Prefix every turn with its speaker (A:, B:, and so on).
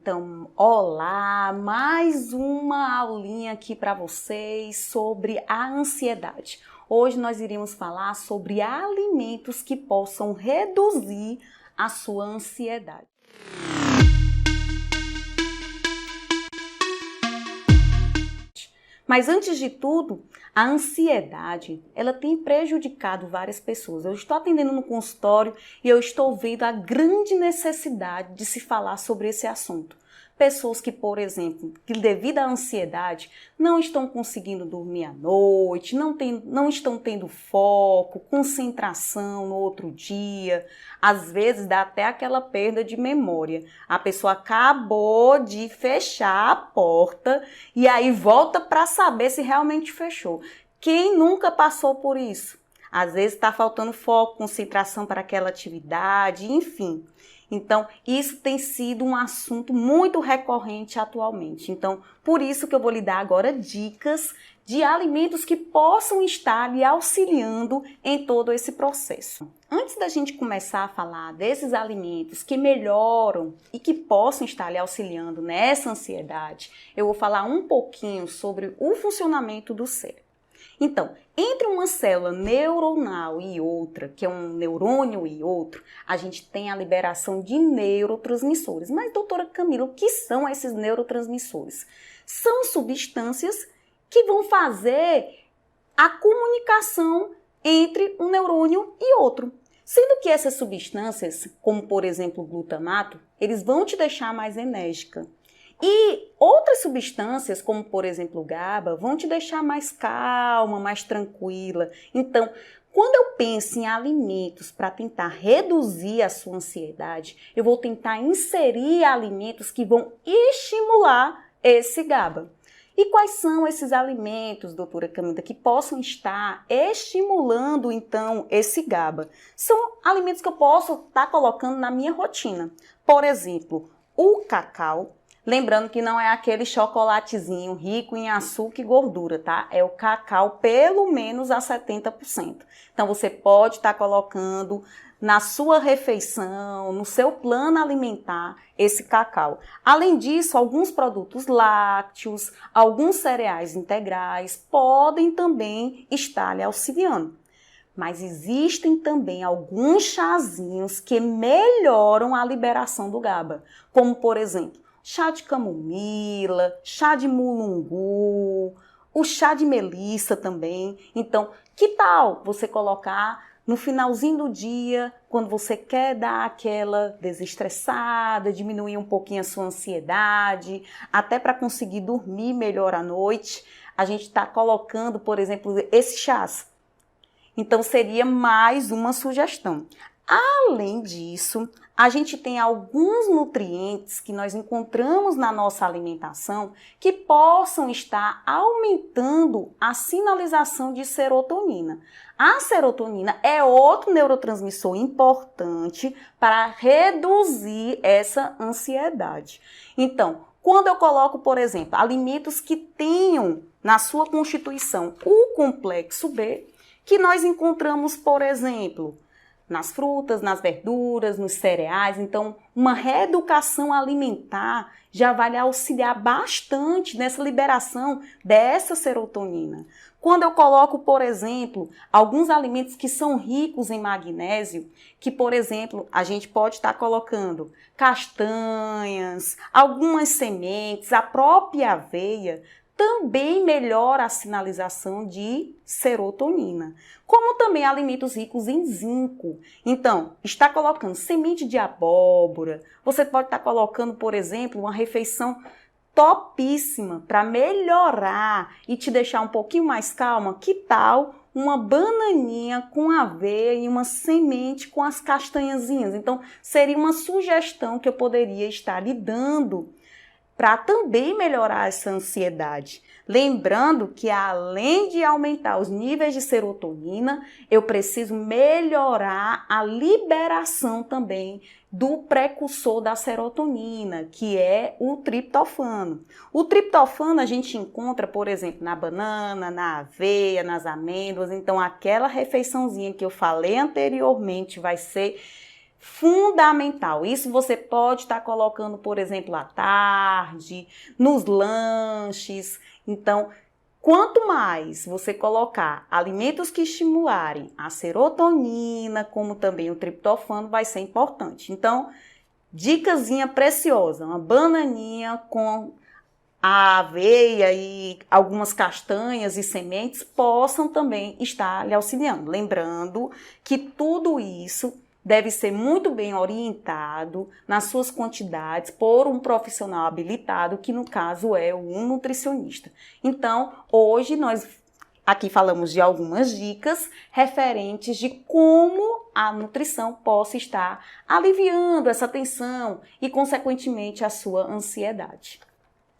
A: Então, olá, mais uma aulinha aqui para vocês sobre a ansiedade. Hoje nós iremos falar sobre alimentos que possam reduzir a sua ansiedade. Mas antes de tudo, a ansiedade, ela tem prejudicado várias pessoas. Eu estou atendendo no consultório e eu estou vendo a grande necessidade de se falar sobre esse assunto. Pessoas que, por exemplo, que devido à ansiedade não estão conseguindo dormir à noite, não estão tendo foco, concentração no outro dia. Às vezes dá até aquela perda de memória. A pessoa acabou de fechar a porta e aí volta para saber se realmente fechou. Quem nunca passou por isso? Às vezes está faltando foco, concentração para aquela atividade, enfim. Então, isso tem sido um assunto muito recorrente atualmente. Então, por isso que eu vou lhe dar agora dicas de alimentos que possam estar lhe auxiliando em todo esse processo. Antes da gente começar a falar desses alimentos que melhoram e que possam estar lhe auxiliando nessa ansiedade, eu vou falar um pouquinho sobre o funcionamento do cérebro. Então, entre uma célula neuronal e outra, que é um neurônio e outro, a gente tem a liberação de neurotransmissores. Mas, doutora Camila, o que são esses neurotransmissores? São substâncias que vão fazer a comunicação entre um neurônio e outro. Sendo que essas substâncias, como por exemplo o glutamato, eles vão te deixar mais enérgica. E outras substâncias, como por exemplo o GABA, vão te deixar mais calma, mais tranquila. Então, quando eu penso em alimentos para tentar reduzir a sua ansiedade, eu vou tentar inserir alimentos que vão estimular esse GABA. E quais são esses alimentos, doutora Camila, que possam estar estimulando então esse GABA? São alimentos que eu posso estar colocando na minha rotina. Por exemplo, o cacau. Lembrando que não é aquele chocolatezinho rico em açúcar e gordura, tá? É o cacau pelo menos a 70%. Então, você pode estar colocando na sua refeição, no seu plano alimentar, esse cacau. Além disso, alguns produtos lácteos, alguns cereais integrais podem também estar lhe auxiliando. Mas existem também alguns chazinhos que melhoram a liberação do GABA, como por exemplo, chá de camomila, chá de mulungu, o chá de melissa também. Então, que tal você colocar no finalzinho do dia, quando você quer dar aquela desestressada, diminuir um pouquinho a sua ansiedade, até para conseguir dormir melhor à noite, a gente está colocando, por exemplo, esses chás. Então, seria mais uma sugestão. Além disso, a gente tem alguns nutrientes que nós encontramos na nossa alimentação que possam estar aumentando a sinalização de serotonina. A serotonina é outro neurotransmissor importante para reduzir essa ansiedade. Então, quando eu coloco, por exemplo, alimentos que tenham na sua constituição o complexo B, que nós encontramos, por exemplo, nas frutas, nas verduras, nos cereais. Então, uma reeducação alimentar já vai lhe auxiliar bastante nessa liberação dessa serotonina. Quando eu coloco, por exemplo, alguns alimentos que são ricos em magnésio, que, por exemplo, a gente pode estar colocando castanhas, algumas sementes, a própria aveia, também melhora a sinalização de serotonina, como também alimentos ricos em zinco. Então, está colocando semente de abóbora, você pode estar colocando, por exemplo, uma refeição topíssima para melhorar e te deixar um pouquinho mais calma. Que tal uma bananinha com aveia e uma semente com as castanhazinhas? Então, seria uma sugestão que eu poderia estar lhe dando para também melhorar essa ansiedade. Lembrando que além de aumentar os níveis de serotonina, eu preciso melhorar a liberação também do precursor da serotonina, que é o triptofano. O triptofano a gente encontra, por exemplo, na banana, na aveia, nas amêndoas. Então, aquela refeiçãozinha que eu falei anteriormente vai ser fundamental. Isso você pode estar colocando, por exemplo, à tarde, nos lanches. Então, quanto mais você colocar alimentos que estimularem a serotonina, como também o triptofano, vai ser importante. Então, dicasinha preciosa, uma bananinha com a aveia e algumas castanhas e sementes possam também estar lhe auxiliando. Lembrando que tudo isso deve ser muito bem orientado nas suas quantidades por um profissional habilitado, que no caso é um nutricionista. Então, hoje nós aqui falamos de algumas dicas referentes de como a nutrição possa estar aliviando essa tensão e, consequentemente, a sua ansiedade.